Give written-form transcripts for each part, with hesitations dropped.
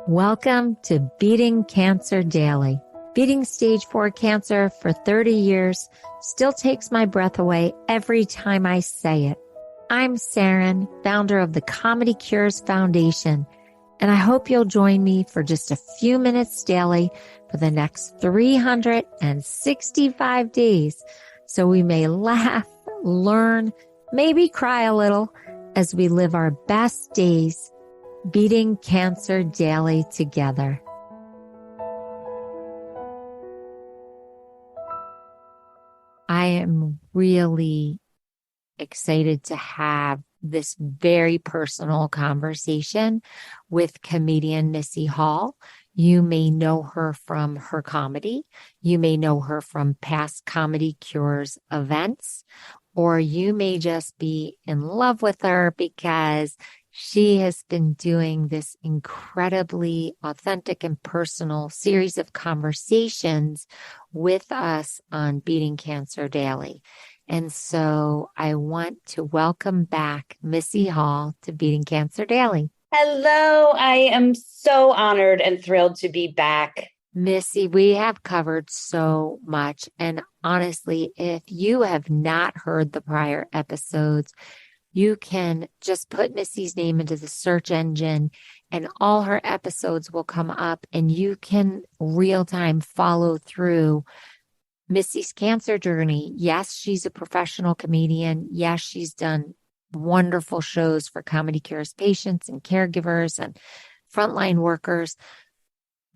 Welcome to Beating Cancer Daily. Beating stage 4 cancer for 30 years still takes my breath away every time I say it. I'm Saranne, founder of the ComedyCures Foundation, and I hope you'll join me for just a few minutes daily for the next 365 days so we may laugh, learn, maybe cry a little as we live our best days beating cancer daily together. I am really excited to have this very personal conversation with comedian Missy Hall. You may know her from her comedy. You may know her from past ComedyCures events, or you may just be in love with her because she has been doing this incredibly authentic and personal series of conversations with us on Beating Cancer Daily. And so I want to welcome back Missy Hall to Beating Cancer Daily. Hello, I am so honored and thrilled to be back. Missy, we have covered so much. And honestly, if you have not heard the prior episodes, you can just put Missy's name into the search engine and all her episodes will come up and you can real time follow through Missy's cancer journey. Yes, she's a professional comedian. Yes, she's done wonderful shows for ComedyCures patients and caregivers and frontline workers.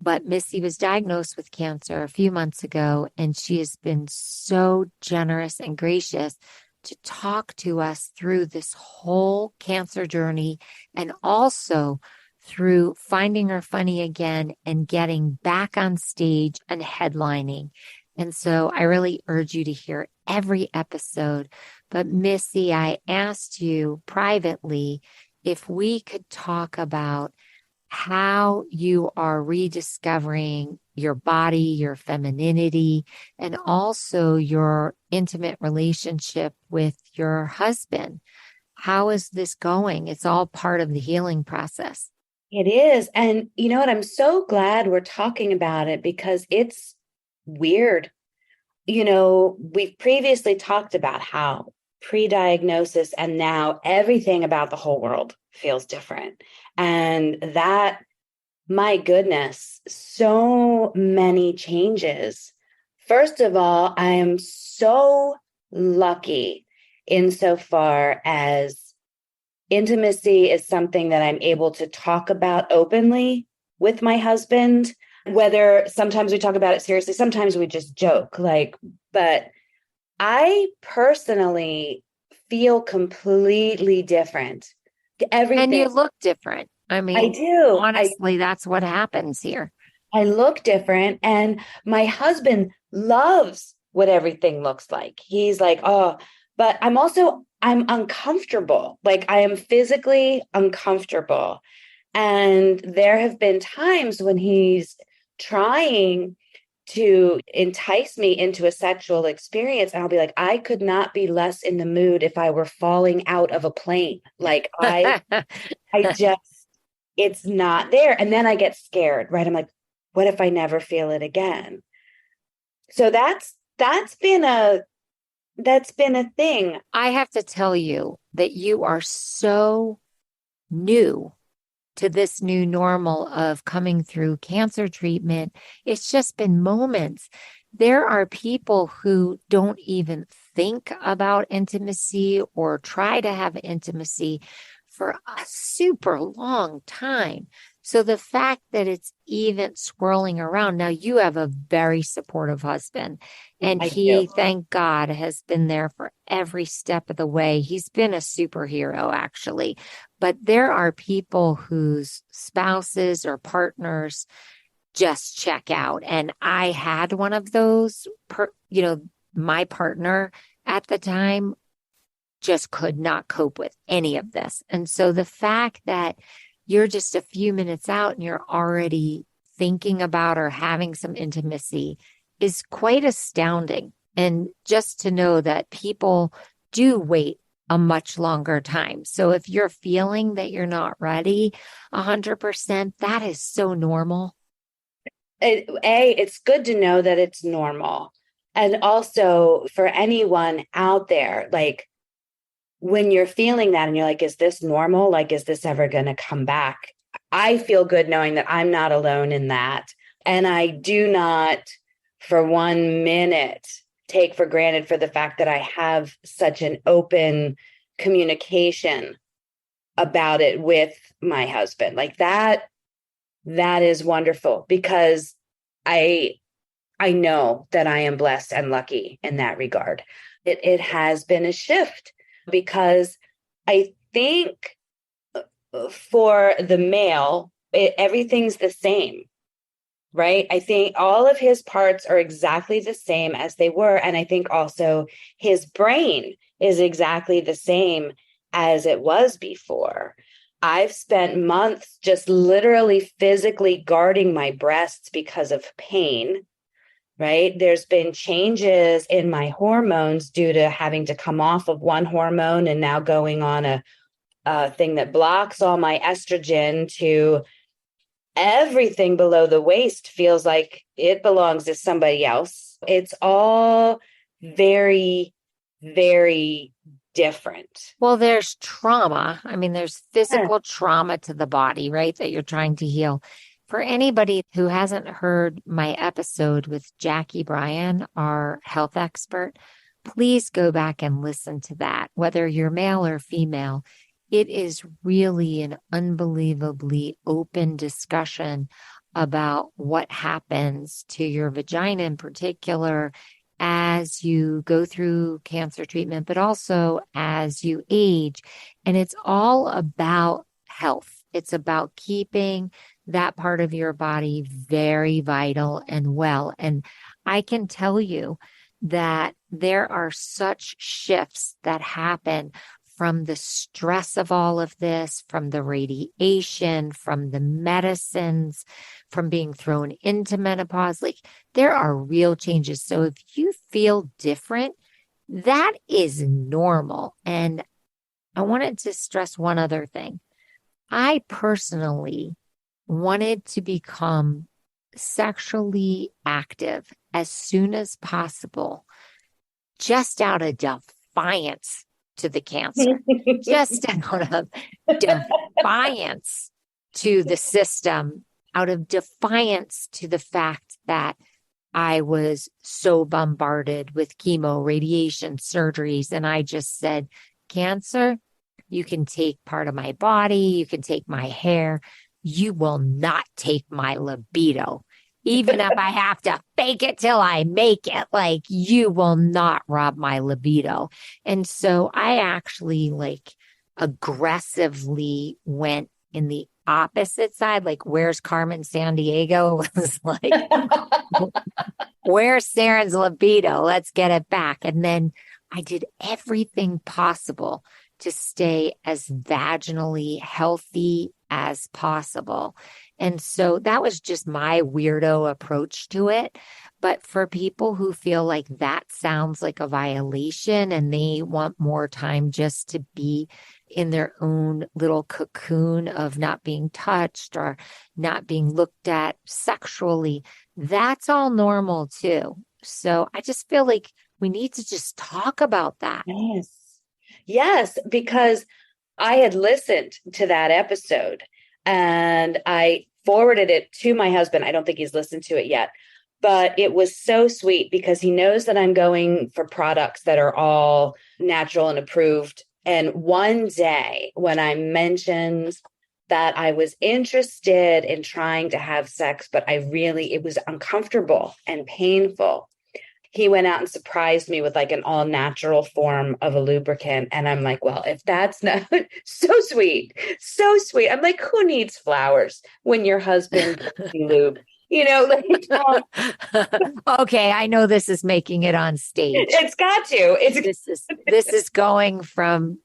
But Missy was diagnosed with cancer a few months ago, and she has been so generous and gracious to talk to us through this whole cancer journey and also through finding her funny again and getting back on stage and headlining. And so I really urge you to hear every episode. But Missy, I asked you privately if we could talk about how you are rediscovering your body, your femininity, and also your intimate relationship with your husband. How is this going? It's all part of the healing process. It is. And you know what? I'm so glad we're talking about it because it's weird. You know, we've previously talked about how pre-diagnosis and now everything about the whole world feels different. And that, my goodness, so many changes. First of all, I am so lucky insofar as intimacy is something that I'm able to talk about openly with my husband, whether sometimes we talk about it seriously, sometimes we just joke, but I personally feel completely different. Everything. And you look different. I mean, I do. Honestly, that's what happens here. I look different. And my husband loves what everything looks like. He's like, oh, but I'm uncomfortable. Like I am physically uncomfortable. And there have been times when he's trying to entice me into a sexual experience. And I'll be like, I could not be less in the mood if I were falling out of a plane. Like I just, it's not there. And then I get scared, right? I'm like, what if I never feel it again? So that's been a thing. I have to tell you that you are so new to this new normal of coming through cancer treatment. It's just been moments. There are people who don't even think about intimacy or try to have intimacy for a super long time. So the fact that it's even swirling around, now you have a very supportive husband and he, thank God, has been there for every step of the way. He's been a superhero actually, but there are people whose spouses or partners just check out. And I had one of those, my partner at the time just could not cope with any of this. And so the fact that you're just a few minutes out and you're already thinking about or having some intimacy is quite astounding. And just to know that people do wait a much longer time. So if you're feeling that you're not ready 100%, that is so normal. It's good to know that it's normal. And also for anyone out there, like when you're feeling that and you're like, is this normal? Like, is this ever going to come back? I feel good knowing that I'm not alone in that. And I do not for 1 minute take for granted for the fact that I have such an open communication about it with my husband. Like that is wonderful because I know that I am blessed and lucky in that regard. It has been a shift because I think for the male, everything's the same, right? I think all of his parts are exactly the same as they were. And I think also his brain is exactly the same as it was before. I've spent months just literally physically guarding my breasts because of pain, right? There's been changes in my hormones due to having to come off of one hormone and now going on a thing that blocks all my estrogen to everything below the waist feels like it belongs to somebody else. It's all very, very different. Well, there's trauma. I mean, there's physical trauma to the body, right? That you're trying to heal. For anybody who hasn't heard my episode with Jackie Bryan, our health expert, please go back and listen to that, whether you're male or female. It is really an unbelievably open discussion about what happens to your vagina in particular as you go through cancer treatment, but also as you age. And it's all about health. It's about keeping that part of your body very vital and well. And I can tell you that there are such shifts that happen from the stress of all of this, from the radiation, from the medicines, from being thrown into menopause. Like there are real changes. So if you feel different, that is normal. And I wanted to stress one other thing. I personally wanted to become sexually active as soon as possible, just out of defiance to the cancer, just out of defiance to the system, out of defiance to the fact that I was so bombarded with chemo, radiation, surgeries. And I just said, cancer, you can take part of my body, you can take my hair, you will not take my libido. Even if I have to fake it till I make it, like you will not rob my libido. And so I actually like aggressively went in the opposite side. Like, where's Carmen Sandiego? It was like, where's Saranne's libido? Let's get it back. And then I did everything possible to stay as vaginally healthy as possible. And so that was just my weirdo approach to it. But for people who feel like that sounds like a violation and they want more time just to be in their own little cocoon of not being touched or not being looked at sexually, that's all normal too. So I just feel like we need to just talk about that. Yes. Yes, because I had listened to that episode and I forwarded it to my husband. I don't think he's listened to it yet, but it was so sweet because he knows that I'm going for products that are all natural and approved. And one day when I mentioned that I was interested in trying to have sex, but it was uncomfortable and painful, he went out and surprised me with like an all natural form of a lubricant. And I'm like, well, if that's not so sweet, so sweet. I'm like, who needs flowers when your husband lube? You know, like, okay, I know this is making it on stage. It's got to. This is going from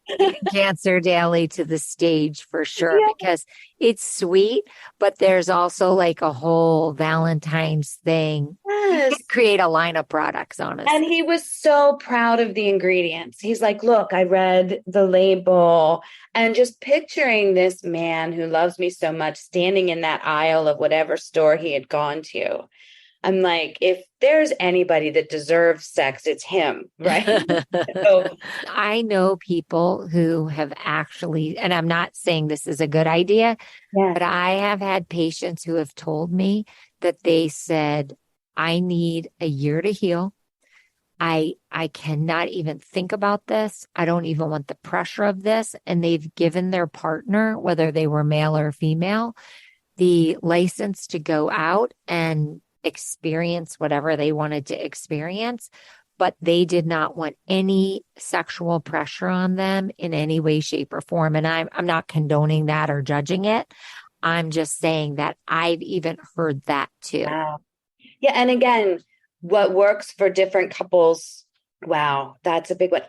Cancer Daily to the stage for sure, because It's sweet, but there's also like a whole Valentine's thing. You Yes. could create a line of products, And honestly. he was so proud of the ingredients. He's like, look, I read the label, and just picturing this man who loves me so much standing in that aisle of whatever store he had gone to. I'm like, if there's anybody that deserves sex, it's him, right? So, I know people who have actually, and I'm not saying this is a good idea, yeah. but I have had patients who have told me that they said, I need a year to heal. I cannot even think about this. I don't even want the pressure of this. And they've given their partner, whether they were male or female, the license to go out and experience whatever they wanted to experience, but they did not want any sexual pressure on them in any way, shape, or form. And I'm not condoning that or judging it. I'm just saying that I've even heard that too. Wow. Yeah. And again, what works for different couples. Wow, that's a big one.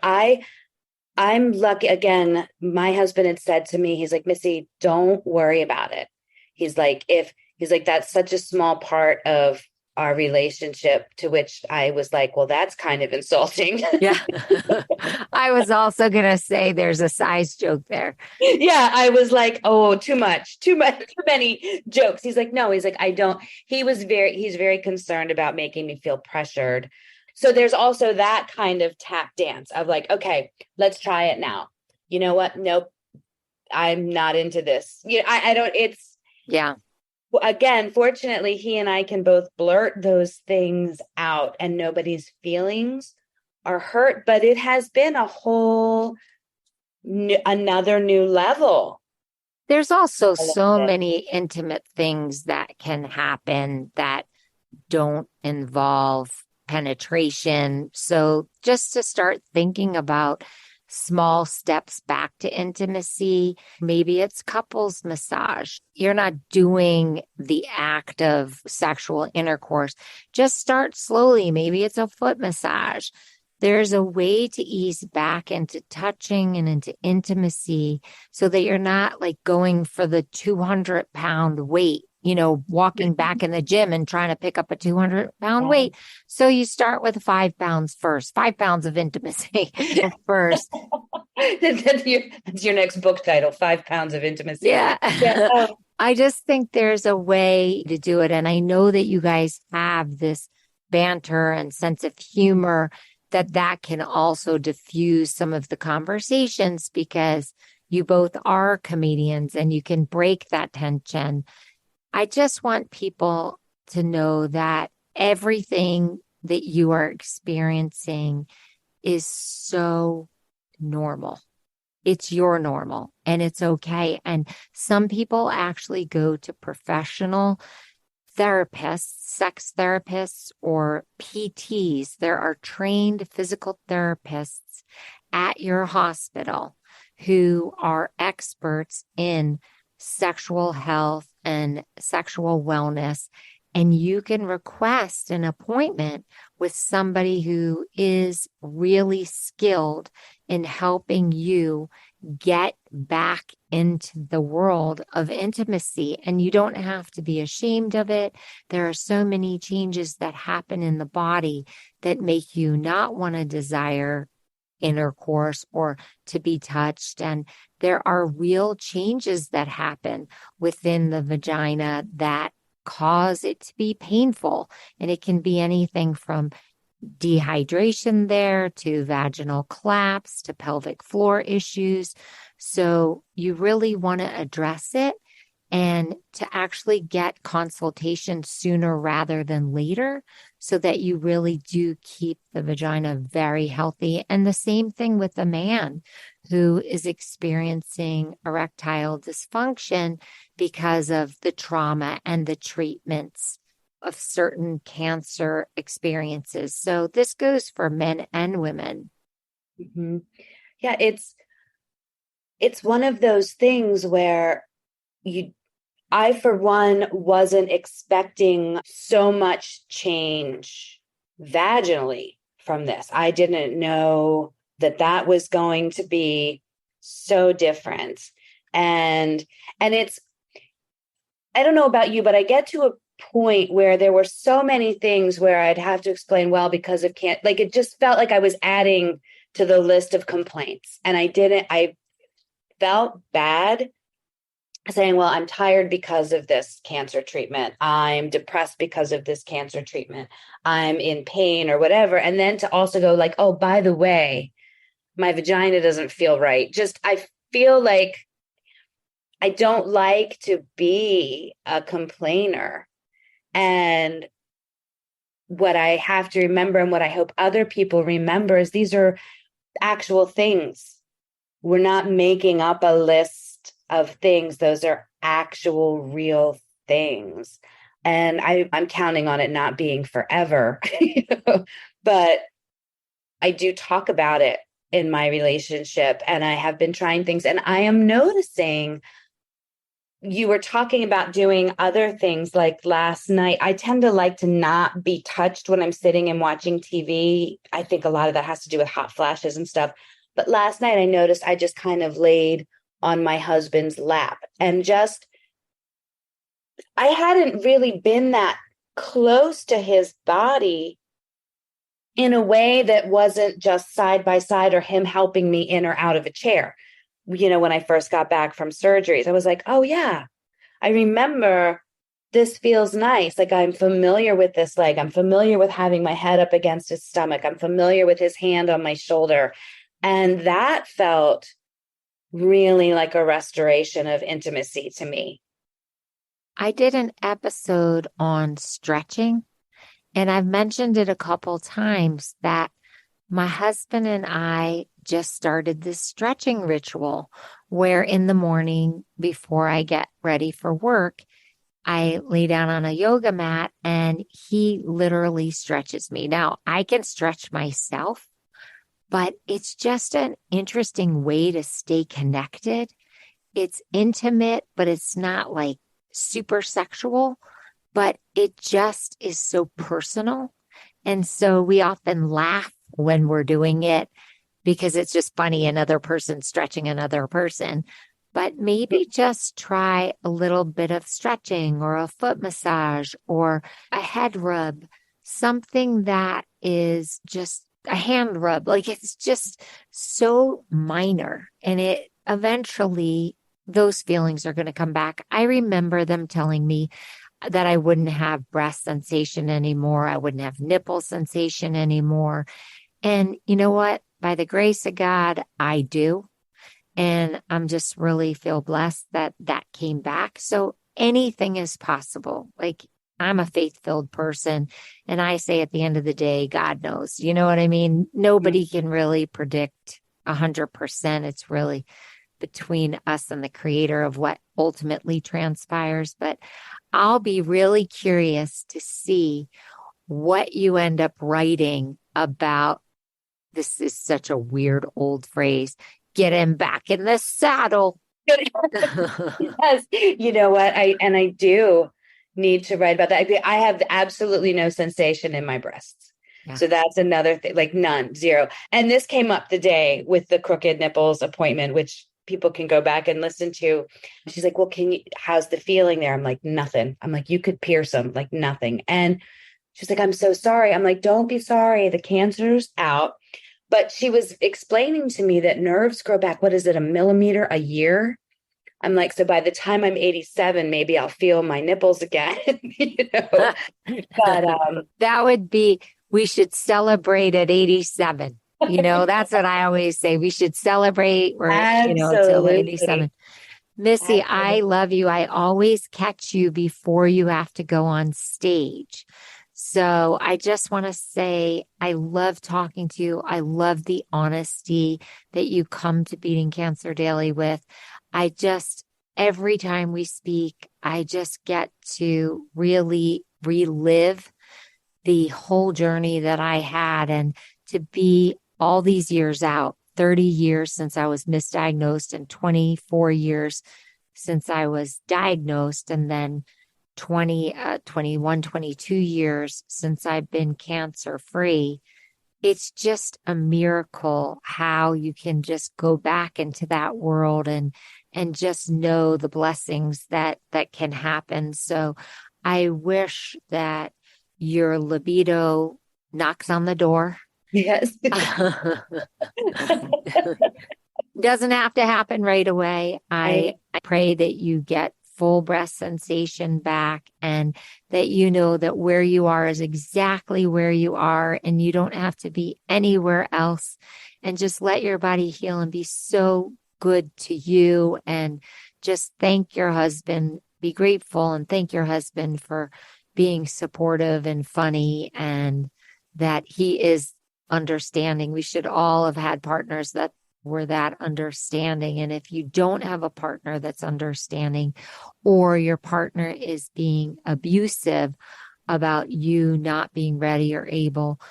I'm lucky. Again, my husband had said to me, he's like, Missy, don't worry about it. He's like, that's such a small part of our relationship, to which I was like, well, that's kind of insulting. Yeah. I was also going to say there's a size joke there. Yeah, I was like, oh, too much, too many jokes. He's like, no, he's like, I don't. He's very concerned about making me feel pressured. So there's also that kind of tap dance of like, okay, let's try it now. You know what? Nope, I'm not into this. I don't, it's, Yeah. again, fortunately, he and I can both blurt those things out and nobody's feelings are hurt, but it has been a whole another new level. There's also I love so it. many intimate things that can happen that don't involve penetration. So just to start thinking about small steps back to intimacy, maybe it's couples massage. You're not doing the act of sexual intercourse. Just start slowly. Maybe it's a foot massage. There's a way to ease back into touching and into intimacy so that you're not like going for the 200-pound weight, walking back in the gym and trying to pick up a 200-pound weight. So you start with 5 pounds first, 5 pounds of intimacy first. That's your next book title, 5 pounds of intimacy. Yeah. Yeah. I just think there's a way to do it. And I know that you guys have this banter and sense of humor that can also diffuse some of the conversations because you both are comedians and you can break that tension. I just want people to know that everything that you are experiencing is so normal. It's your normal and it's okay. And some people actually go to professional therapists, sex therapists, or PTs. There are trained physical therapists at your hospital who are experts in sexual health and sexual wellness. And you can request an appointment with somebody who is really skilled in helping you get back into the world of intimacy. And you don't have to be ashamed of it. There are so many changes that happen in the body that make you not want to desire intercourse or to be touched. And there are real changes that happen within the vagina that cause it to be painful. And it can be anything from dehydration there to vaginal collapse to pelvic floor issues. So you really want to address it and to actually get consultation sooner rather than later so that you really do keep the vagina very healthy. And the same thing with a man who is experiencing erectile dysfunction because of the trauma and the treatments of certain cancer experiences. So this goes for men and women. Mm-hmm. Yeah, it's one of those things where I, for one, wasn't expecting so much change vaginally from this. I didn't know that was going to be so different. And it's, I don't know about you, but I get to a point where there were so many things where I'd have to explain, well, because of can't, like, it just felt like I was adding to the list of complaints. And I felt bad saying, well, I'm tired because of this cancer treatment. I'm depressed because of this cancer treatment. I'm in pain or whatever. And then to also go like, oh, by the way, my vagina doesn't feel right. Just, I feel like I don't like to be a complainer. And what I have to remember and what I hope other people remember is these are actual things. We're not making up a list of things. Those are actual real things. And I'm counting on it not being forever, but I do talk about it in my relationship and I have been trying things and I am noticing you were talking about doing other things like last night. I tend to like to not be touched when I'm sitting and watching TV. I think a lot of that has to do with hot flashes and stuff. But last night I noticed I just kind of laid on my husband's lap and just, I hadn't really been that close to his body in a way that wasn't just side by side or him helping me in or out of a chair. You know, when I first got back from surgeries, I was like, oh, yeah, I remember this feels nice. Like I'm familiar with this leg. I'm familiar with having my head up against his stomach. I'm familiar with his hand on my shoulder. And that felt really like a restoration of intimacy to me. I did an episode on stretching, and I've mentioned it a couple times that my husband and I just started this stretching ritual where in the morning before I get ready for work, I lay down on a yoga mat and he literally stretches me. Now, I can stretch myself, but it's just an interesting way to stay connected. It's intimate, but it's not like super sexual, but it just is so personal. And so we often laugh when we're doing it because it's just funny, another person stretching another person. But maybe just try a little bit of stretching or a foot massage or a head rub, something that is just a hand rub. Like it's just so minor and it eventually those feelings are going to come back. I remember them telling me that I wouldn't have breast sensation anymore. I wouldn't have nipple sensation anymore. And you know what? By the grace of God, I do. And I'm just really feel blessed that that came back. So anything is possible. Like I'm a faith-filled person. And I say at the end of the day, God knows. You know what I mean? Nobody can really predict 100%. It's really between us and the creator of what ultimately transpires. But I'll be really curious to see what you end up writing about. This is such a weird old phrase. Get him back in the saddle. Yes, you know what? I do need to write about that. I have absolutely no sensation in my breasts. Yeah. So that's another thing, like none, zero. And this came up the day with the crooked nipples appointment, which people can go back and listen to. She's like, well, how's the feeling there? I'm like, nothing. I'm like, you could pierce them, like nothing. And she's like, I'm so sorry. I'm like, don't be sorry. The cancer's out. But she was explaining to me that nerves grow back. What is it, a millimeter a year? I'm like, so by the time I'm 87, maybe I'll feel my nipples again, you know. But that would be, we should celebrate at 87. You know, that's what I always say. We should celebrate or, you know, till 87. Missy, I love you. I always catch you before you have to go on stage. So I just want to say, I love talking to you. I love the honesty that you come to Beating Cancer Daily with. Every time we speak, I just get to really relive the whole journey that I had and to be all these years out, 30 years since I was misdiagnosed and 24 years since I was diagnosed and then 21, 22 years since I've been cancer free. it's just a miracle how you can just go back into that world and just know the blessings that can happen. So I wish that your libido knocks on the door. Yes. Doesn't have to happen right away. I I pray that you get full breast sensation back and that you know that where you are is exactly where you are and you don't have to be anywhere else, and just let your body heal and be so good to you, and just thank your husband, be grateful and thank your husband for being supportive and funny, and that he is understanding. We should all have had partners that were that understanding. And if you don't have a partner that's understanding, or your partner is being abusive about you not being ready or able,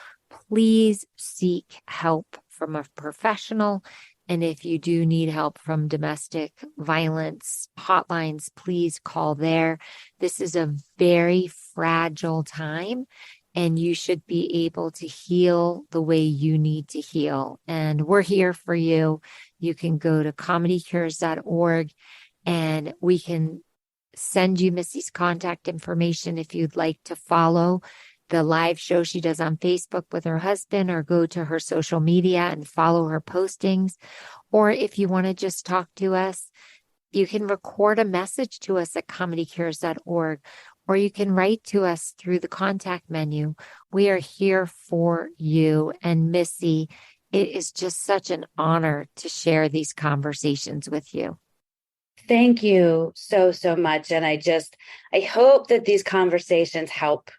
please seek help from a professional. And if you do need help from domestic violence hotlines, please call there. This is a very fragile time, and you should be able to heal the way you need to heal. And we're here for you. You can go to ComedyCures.org and we can send you Missy's contact information if you'd like to follow the live show she does on Facebook with her husband, or go to her social media and follow her postings. Or if you want to just talk to us, you can record a message to us at ComedyCures.org, or you can write to us through the contact menu. We are here for you. And Missy, it is just such an honor to share these conversations with you. thank you so, so much. And I hope that these conversations help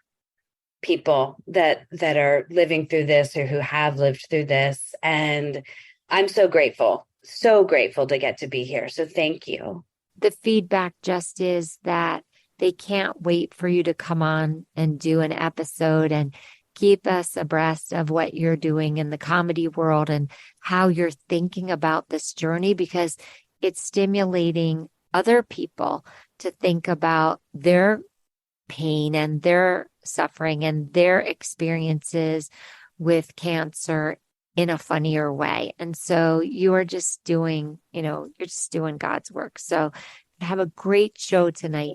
people that are living through this or who have lived through this. And I'm so grateful to get to be here. So thank you. The feedback just is that they can't wait for you to come on and do an episode and keep us abreast of what you're doing in the comedy world and how you're thinking about this journey, because it's stimulating other people to think about their pain and their suffering and their experiences with cancer in a funnier way. And so you are just doing, you're just doing God's work. So have a great show tonight.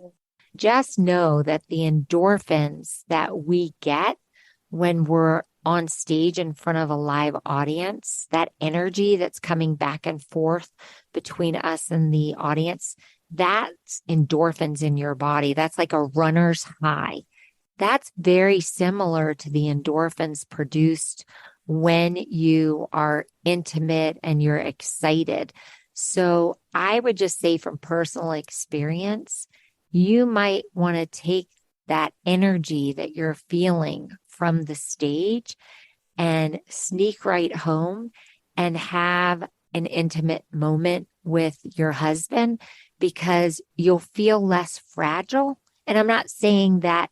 Just know that the endorphins that we get when we're on stage in front of a live audience, that energy that's coming back and forth between us and the audience, that's endorphins in your body. That's like a runner's high. That's very similar to the endorphins produced when you are intimate and you're excited. So I would just say from personal experience, you might want to take that energy that you're feeling from the stage and sneak right home and have an intimate moment with your husband, because you'll feel less fragile. And I'm not saying that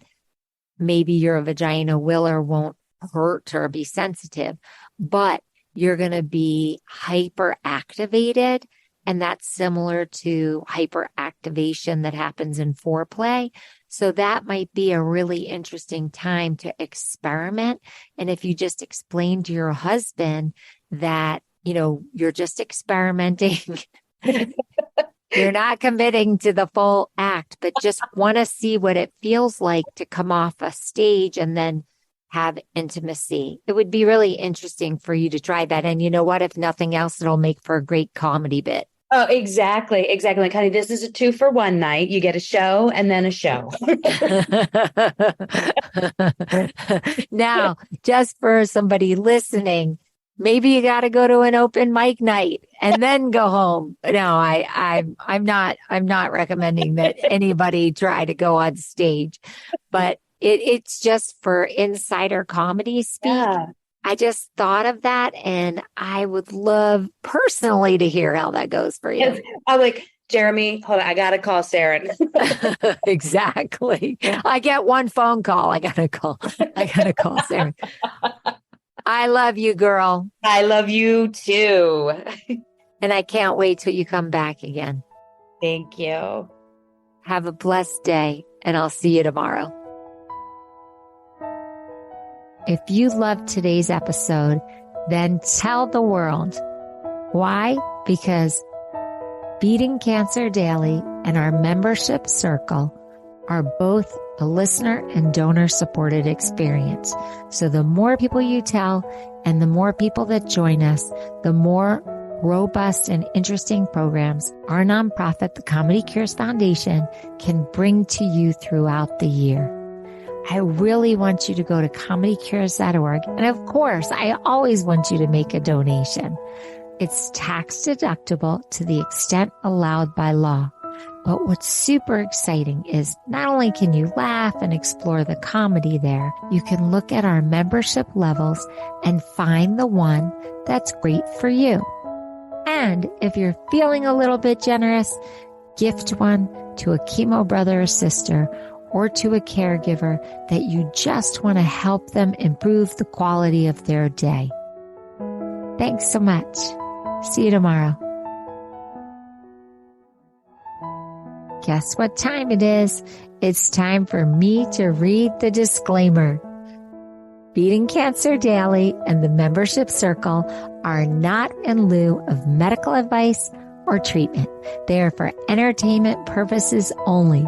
maybe your vagina will or won't hurt or be sensitive, but you're going to be hyper activated. And that's similar to hyperactivation that happens in foreplay. So that might be a really interesting time to experiment. And if you just explain to your husband that, you're just experimenting, you're not committing to the full act, but just want to see what it feels like to come off a stage and then have intimacy. It would be really interesting for you to try that. And you know what? If nothing else, it'll make for a great comedy bit. Oh, exactly. Exactly. Like, honey, this is a 2-for-1 night. You get a show and then a show. Now, just for somebody listening, maybe you got to go to an open mic night and then go home. No, I'm not recommending that anybody try to go on stage, but it's just for insider comedy speak. Yeah. I just thought of that, and I would love personally to hear how that goes for you. I'm like, Jeremy, hold on, I gotta call Saranne. Exactly. I get one phone call. I gotta call Saranne. I love you, girl. I love you too. And I can't wait till you come back again. Thank you. Have a blessed day, and I'll see you tomorrow. If you loved today's episode, then tell the world. Why? Because Beating Cancer Daily and our membership circle are both a listener and donor supported experience. So the more people you tell and the more people that join us, the more robust and interesting programs our nonprofit, the ComedyCures Foundation, can bring to you throughout the year. I really want you to go to ComedyCures.org. And of course, I always want you to make a donation. It's tax deductible to the extent allowed by law. But what's super exciting is not only can you laugh and explore the comedy there, you can look at our membership levels and find the one that's great for you. And if you're feeling a little bit generous, gift one to a chemo brother or sister or to a caregiver that you just want to help them improve the quality of their day. Thanks so much. See you tomorrow. Guess what time it is? It's time for me to read the disclaimer. Beating Cancer Daily and the membership circle are not in lieu of medical advice or treatment. They are for entertainment purposes only.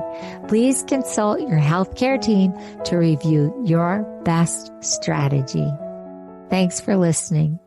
Please consult your healthcare team to review your best strategy. Thanks for listening.